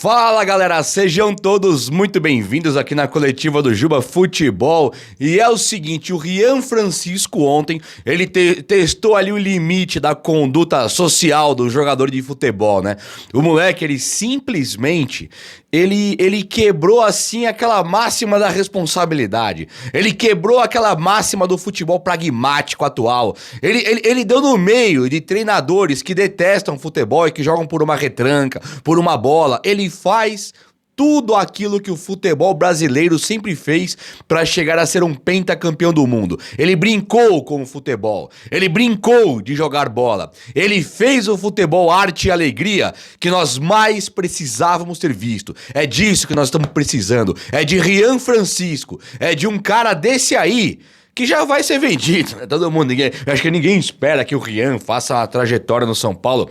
Fala galera, sejam todos muito bem-vindos aqui na coletiva do Juba Futebol. E é o seguinte, o Rian Francisco ontem, ele testou ali o limite da conduta social do jogador de futebol, né? O moleque, ele simplesmente, ele quebrou assim aquela máxima da responsabilidade. Ele quebrou aquela máxima do futebol pragmático atual. Ele deu no meio de treinadores que detestam futebol e que jogam por uma retranca, por uma bola. Ele faz tudo aquilo que o futebol brasileiro sempre fez para chegar a ser um pentacampeão do mundo. Ele brincou com o futebol, ele brincou de jogar bola, ele fez o futebol arte e alegria que nós mais precisávamos ter visto. É disso que nós estamos precisando, é de Rian Francisco, é de um cara desse aí que já vai ser vendido, né? Todo mundo, acho que ninguém espera que o Rian faça uma trajetória no São Paulo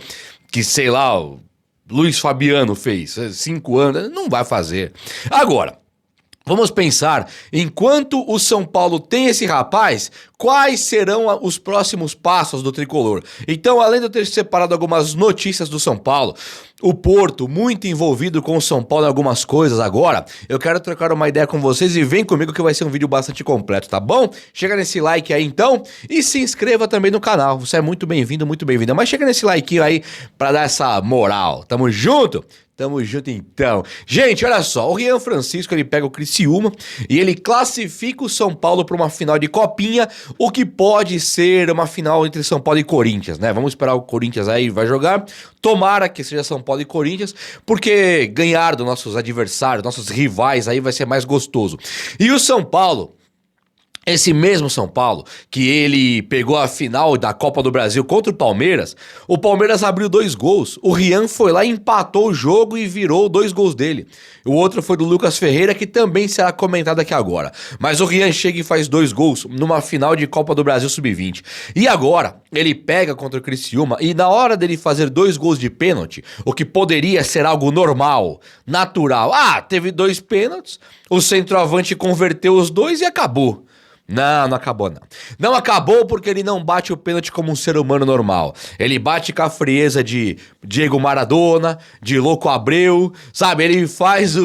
que, sei lá, o Luiz Fabiano fez, 5 anos, não vai fazer. Agora, vamos pensar, enquanto o São Paulo tem esse rapaz, quais serão os próximos passos do tricolor? Então, além de eu ter separado algumas notícias do São Paulo, o Porto muito envolvido com o São Paulo em algumas coisas agora, eu quero trocar uma ideia com vocês e vem comigo que vai ser um vídeo bastante completo, tá bom? Chega nesse like aí então e se inscreva também no canal, você é muito bem-vindo, mas chega nesse like aí pra dar essa moral, tamo junto? Tamo junto então. Gente, olha só, o Rian Francisco, ele pega o Criciúma e ele classifica o São Paulo para uma final de Copinha, o que pode ser uma final entre São Paulo e Corinthians, né? Vamos esperar o Corinthians aí, vai jogar. Tomara que seja São Paulo e Corinthians, porque ganhar dos nossos adversários, nossos rivais aí vai ser mais gostoso. E o São Paulo, esse mesmo São Paulo, que ele pegou a final da Copa do Brasil contra o Palmeiras abriu 2 gols, o Rian foi lá e empatou o jogo e virou 2 gols dele. O outro foi do Lucas Ferreira, que também será comentado aqui agora. Mas o Rian chega e faz 2 gols numa final de Copa do Brasil Sub-20. E agora, ele pega contra o Criciúma e na hora dele fazer 2 gols de pênalti, o que poderia ser algo normal, natural. Teve 2 pênaltis, o centroavante converteu os 2 e acabou. Não acabou não. Não acabou porque ele não bate o pênalti como um ser humano normal. Ele bate com a frieza de Diego Maradona, de Louco Abreu, sabe? Ele faz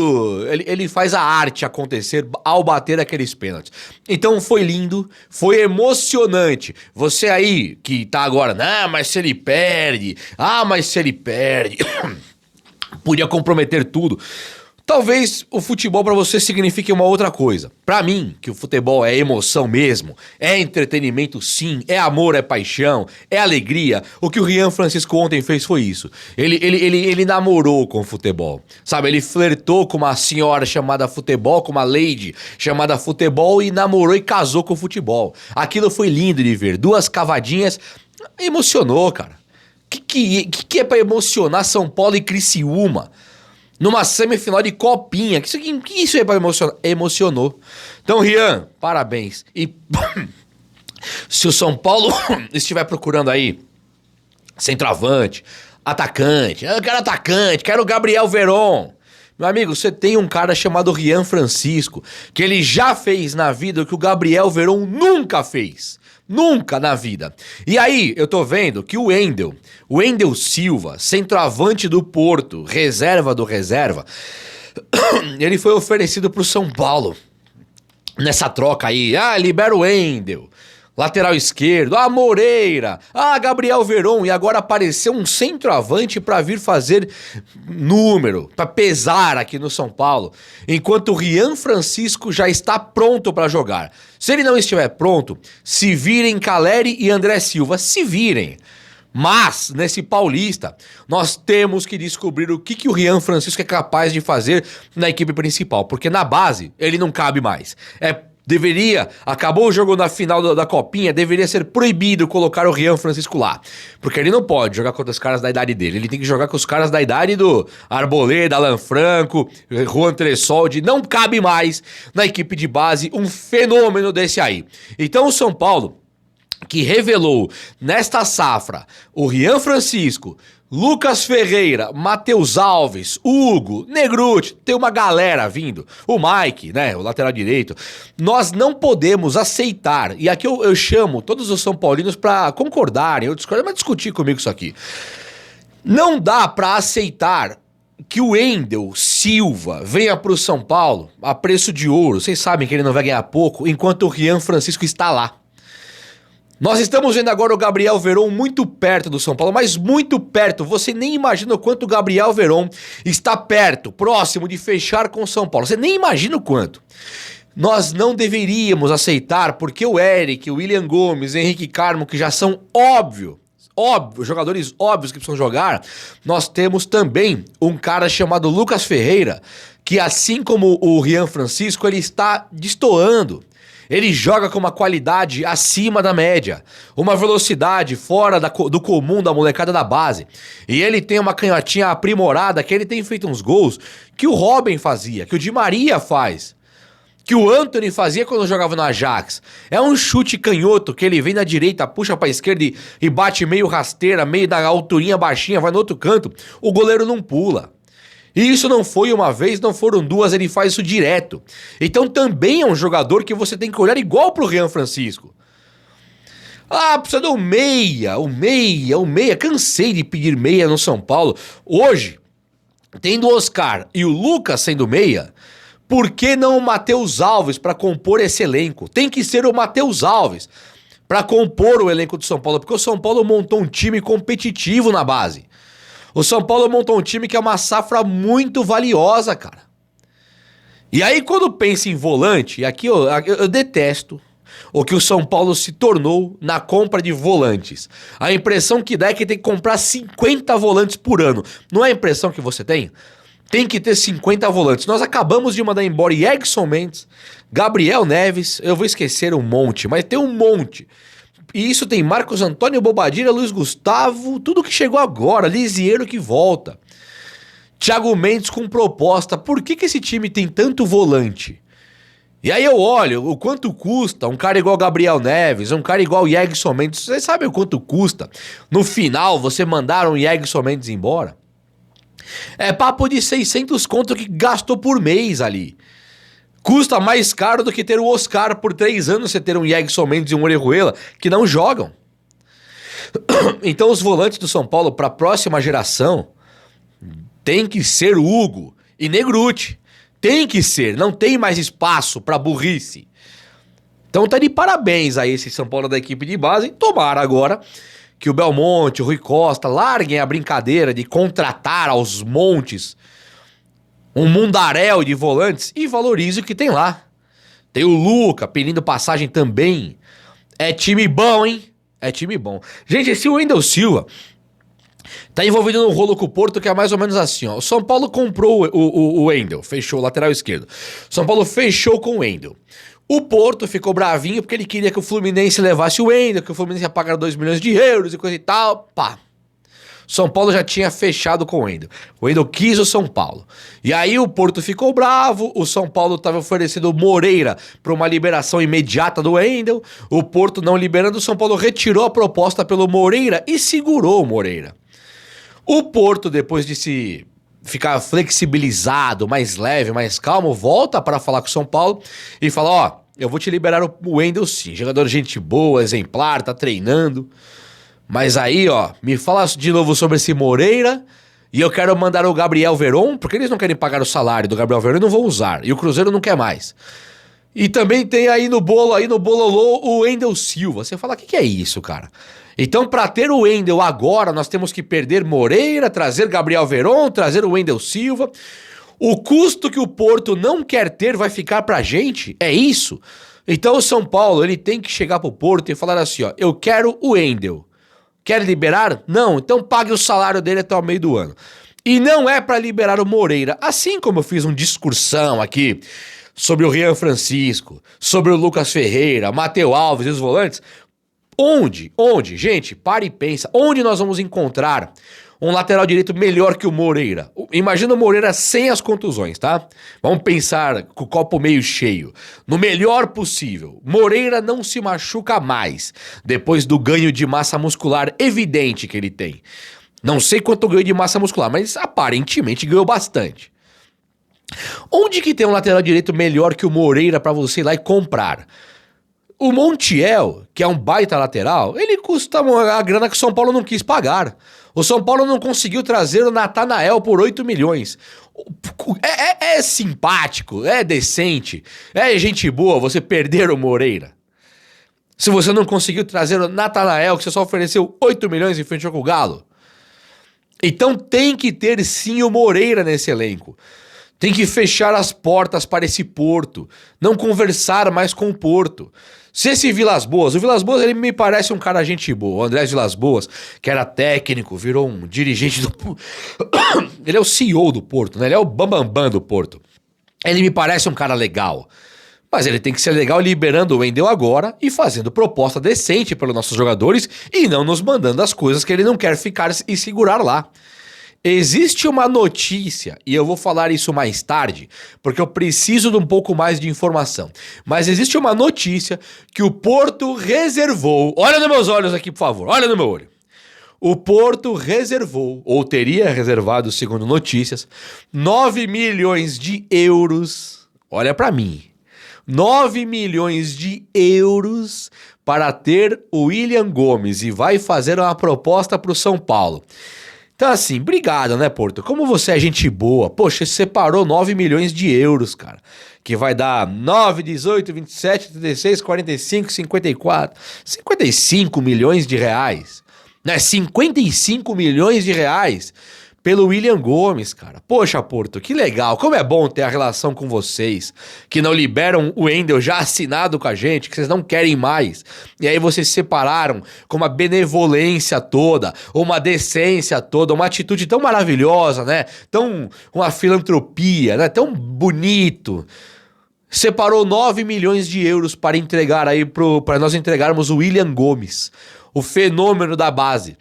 a arte acontecer ao bater aqueles pênaltis. Então foi lindo, foi emocionante. Você aí que tá agora, mas se ele perde, podia comprometer tudo. Talvez o futebol pra você signifique uma outra coisa. Pra mim, que o futebol é emoção mesmo, é entretenimento sim, é amor, é paixão, é alegria. O que o Rian Francisco ontem fez foi isso. Ele namorou com o futebol, sabe? Ele flertou com uma senhora chamada futebol, com uma lady chamada futebol e namorou e casou com o futebol. Aquilo foi lindo de ver. 2 cavadinhas, emocionou, cara. Que é pra emocionar São Paulo e Criciúma? Numa semifinal de Copinha. Que isso é pra emocionar? Emocionou. Então, Rian, parabéns. E se o São Paulo estiver procurando aí centroavante, atacante, eu quero atacante, quero o Gabriel Veron. Meu amigo, você tem um cara chamado Rian Francisco, que ele já fez na vida o que o Gabriel Veron nunca fez. Nunca na vida. E aí, eu tô vendo que o Wendel Silva, centroavante do Porto, reserva do reserva, ele foi oferecido pro São Paulo. Nessa troca aí, libera o Wendel. Lateral esquerdo, Moreira, Gabriel Veron, e agora apareceu um centroavante pra vir fazer número, pra pesar aqui no São Paulo, enquanto o Rian Francisco já está pronto pra jogar. Se ele não estiver pronto, se virem Caleri e André Silva, se virem. Mas, nesse Paulista, nós temos que descobrir o que o Rian Francisco é capaz de fazer na equipe principal, porque na base ele não cabe mais. Acabou o jogo na final da Copinha, deveria ser proibido colocar o Rian Francisco lá. Porque ele não pode jogar contra os caras da idade dele, ele tem que jogar com os caras da idade do Arboleda, Alan Franco, Juan Tressoldi. Não cabe mais na equipe de base um fenômeno desse aí. Então o São Paulo, que revelou nesta safra o Rian Francisco, Lucas Ferreira, Matheus Alves, Hugo, Negruti, tem uma galera vindo, o Mike, né, o lateral direito. Nós não podemos aceitar, e aqui eu chamo todos os São Paulinos pra concordarem, mas discutir comigo isso aqui. Não dá pra aceitar que o Wendel Silva venha pro São Paulo a preço de ouro. Vocês sabem que ele não vai ganhar pouco, enquanto o Rian Francisco está lá. Nós estamos vendo agora o Gabriel Veron muito perto do São Paulo, mas muito perto. Você nem imagina o quanto o Gabriel Veron está perto, próximo de fechar com o São Paulo. Você nem imagina o quanto. Nós não deveríamos aceitar, porque o Eric, o William Gomes, Henrique Carmo, que já são jogadores óbvios que precisam jogar, nós temos também um cara chamado Lucas Ferreira, que assim como o Rian Francisco, ele está destoando. Ele joga com uma qualidade acima da média, uma velocidade fora do comum da molecada da base. E ele tem uma canhotinha aprimorada, que ele tem feito uns gols que o Robin fazia, que o Di Maria faz, que o Antony fazia quando jogava no Ajax. É um chute canhoto que ele vem na direita, puxa pra esquerda e bate meio rasteira, meio da alturinha baixinha, vai no outro canto. O goleiro não pula. E isso não foi uma vez, não foram duas, ele faz isso direto. Então também é um jogador que você tem que olhar igual pro Rian Francisco. Ah, precisa do meia. Cansei de pedir meia no São Paulo. Hoje, tendo o Oscar e o Lucas sendo meia, por que não o Matheus Alves para compor esse elenco? Tem que ser o Matheus Alves para compor o elenco do São Paulo, porque o São Paulo montou um time competitivo na base. O São Paulo montou um time que é uma safra muito valiosa, cara. E aí quando pensa em volante, e aqui eu detesto o que o São Paulo se tornou na compra de volantes. A impressão que dá é que tem que comprar 50 volantes por ano. Não é a impressão que você tem? Tem que ter 50 volantes. Nós acabamos de mandar embora Egson Mendes, Gabriel Neves, eu vou esquecer um monte, mas tem um monte. E isso tem Marcos Antônio, Bobadilla, Luiz Gustavo, tudo que chegou agora, Lisieiro que volta. Thiago Mendes com proposta. Por que esse time tem tanto volante? E aí eu olho o quanto custa um cara igual Gabriel Neves, um cara igual Egson Mendes. Vocês sabem o quanto custa? No final, você mandar um Egson Mendes embora? É papo de 600 conto que gastou por mês ali. Custa mais caro do que ter o Oscar por 3 anos, você ter um Egson Mendes e um Orejuela que não jogam. Então os volantes do São Paulo para a próxima geração tem que ser Hugo e Negruti. Tem que ser, não tem mais espaço para burrice. Então tá de parabéns a esse São Paulo da equipe de base. Tomara agora que o Belmonte, o Rui Costa larguem a brincadeira de contratar aos montes um mundaréu de volantes e valorize o que tem lá. Tem o Luca pedindo passagem também. É time bom, hein? É time bom. Gente, esse Wendel Silva tá envolvido num rolo com o Porto que é mais ou menos assim, ó. O São Paulo comprou o Wendel, fechou o lateral esquerdo. O São Paulo fechou com o Wendel. O Porto ficou bravinho porque ele queria que o Fluminense levasse o Wendel, que o Fluminense ia pagar 2 milhões de euros e coisa e tal. Pá. São Paulo já tinha fechado com o Wendel. O Wendel quis o São Paulo. E aí o Porto ficou bravo, o São Paulo estava oferecendo o Moreira para uma liberação imediata do Wendel. O Porto não liberando, o São Paulo retirou a proposta pelo Moreira e segurou o Moreira. O Porto, depois de se ficar flexibilizado, mais leve, mais calmo, volta para falar com o São Paulo e fala, ó, eu vou te liberar o Wendel sim, jogador de gente boa, exemplar, tá treinando. Mas aí, ó, me fala de novo sobre esse Moreira e eu quero mandar o Gabriel Veron, porque eles não querem pagar o salário do Gabriel Veron e não vão usar. E o Cruzeiro não quer mais. E também tem aí no bololô, o Wendel Silva. Você fala, o que é isso, cara? Então, pra ter o Wendel agora, nós temos que perder Moreira, trazer Gabriel Veron, trazer o Wendel Silva. O custo que o Porto não quer ter vai ficar pra gente? É isso? Então o São Paulo, ele tem que chegar pro Porto e falar assim, ó, eu quero o Wendel. Quer liberar? Não, então pague o salário dele até o meio do ano. E não é para liberar o Moreira. Assim como eu fiz um discursão aqui sobre o Rian Francisco, sobre o Lucas Ferreira, Matheus Alves e os volantes. Onde? Gente, para e pensa. Onde nós vamos encontrar um lateral direito melhor que o Moreira? Imagina o Moreira sem as contusões, tá? Vamos pensar com o copo meio cheio. No melhor possível. Moreira não se machuca mais depois do ganho de massa muscular evidente que ele tem. Não sei quanto ganho de massa muscular, mas aparentemente ganhou bastante. Onde que tem um lateral direito melhor que o Moreira pra você ir lá e comprar? O Montiel, que é um baita lateral, ele custa a grana que o São Paulo não quis pagar. O São Paulo não conseguiu trazer o Natanael por 8 milhões. É simpático, é decente, é gente boa você perder o Moreira. Se você não conseguiu trazer o Natanael, que você só ofereceu 8 milhões em frente ao Galo. Então tem que ter sim o Moreira nesse elenco. Tem que fechar as portas para esse Porto. Não conversar mais com o Porto. Se esse Vilas Boas, o Vilas Boas ele me parece um cara gente boa. O Andrés Vilas Boas, que era técnico, virou um dirigente do... Ele é o CEO do Porto, né? Ele é o bambambam do Porto. Ele me parece um cara legal. Mas ele tem que ser legal liberando o Wendel agora e fazendo proposta decente pelos nossos jogadores e não nos mandando as coisas que ele não quer ficar e segurar lá. Existe uma notícia, e eu vou falar isso mais tarde, porque eu preciso de um pouco mais de informação. Mas existe uma notícia que o Porto reservou... Olha nos meus olhos aqui, por favor. Olha no meu olho. O Porto reservou, ou teria reservado, segundo notícias, 9 milhões de euros. Olha pra mim. 9 milhões de euros para ter o William Gomes e vai fazer uma proposta pro São Paulo. Então assim, obrigado, né, Porto? Como você é gente boa. Poxa, você separou 9 milhões de euros, cara. Que vai dar 9, 18, 27, 36, 45, 54... 55 milhões de reais. Né? 55 milhões de reais pelo William Gomes, cara. Poxa, Porto, que legal. Como é bom ter a relação com vocês, que não liberam o Wendel já assinado com a gente, que vocês não querem mais. E aí vocês se separaram com uma benevolência toda, uma decência toda, uma atitude tão maravilhosa, né? Uma filantropia, né? Tão bonito. Separou 9 milhões de euros para entregar aí para nós entregarmos o William Gomes, o fenômeno da base.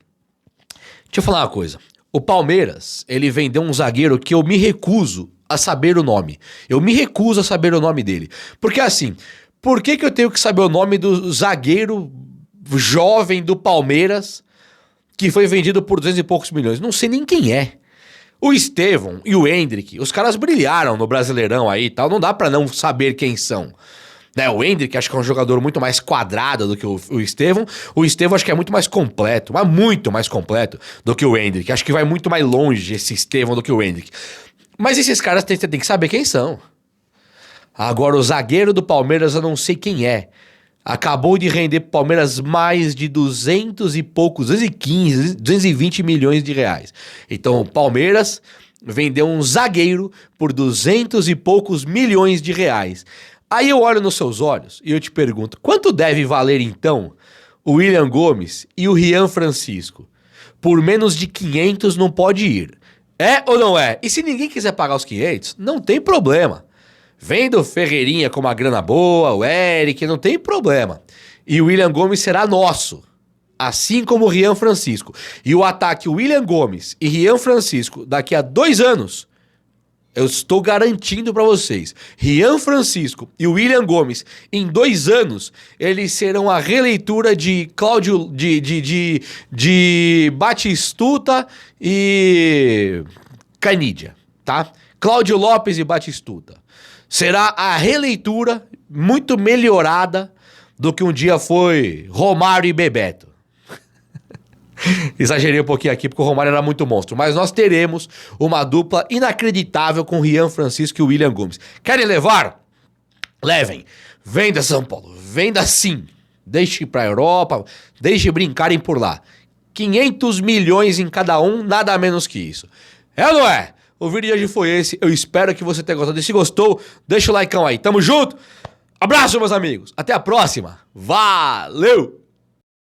Deixa eu falar uma coisa. O Palmeiras, ele vendeu um zagueiro que eu me recuso a saber o nome. Eu me recuso a saber o nome dele. Porque assim, por que eu tenho que saber o nome do zagueiro jovem do Palmeiras que foi vendido por 200 e poucos milhões? Não sei nem quem é. O Estevão e o Endrick, os caras brilharam no Brasileirão aí e tal, não dá pra não saber quem são. Né, o Endrick acho que é um jogador muito mais quadrado do que o Estevão. O Estevão acho que é muito mais completo, mas muito mais completo do que o Endrick. Acho que vai muito mais longe esse Estevão do que o Endrick. Mas esses caras tem que saber quem são. Agora o zagueiro do Palmeiras eu não sei quem é. Acabou de render pro Palmeiras mais de 200 e poucos, 215, 220 milhões de reais. Então o Palmeiras vendeu um zagueiro por 200 e poucos milhões de reais. Aí eu olho nos seus olhos e eu te pergunto, quanto deve valer então o William Gomes e o Rian Francisco? Por menos de 500 não pode ir. É ou não é? E se ninguém quiser pagar os 500, não tem problema. Venda o Ferreirinha com uma grana boa, o Eric, não tem problema. E o William Gomes será nosso, assim como o Rian Francisco. E o ataque William Gomes e Rian Francisco daqui a 2 anos... Eu estou garantindo para vocês, Rian Francisco e William Gomes, em 2 anos, eles serão a releitura de Cláudio, de Batistuta e Canidia, tá? Cláudio Lopes e Batistuta. Será a releitura muito melhorada do que um dia foi Romário e Bebeto. Exagerei um pouquinho aqui porque o Romário era muito monstro. Mas nós teremos uma dupla inacreditável com o Rian Francisco e o William Gomes. Querem levar? Levem. Venda São Paulo. Venda sim. Deixe ir pra Europa. Deixe brincarem por lá. 500 milhões em cada um, nada menos que isso. É ou não é? O vídeo de hoje foi esse. Eu espero que você tenha gostado. E se gostou, deixa o likeão aí. Tamo junto. Abraço, meus amigos. Até a próxima. Valeu!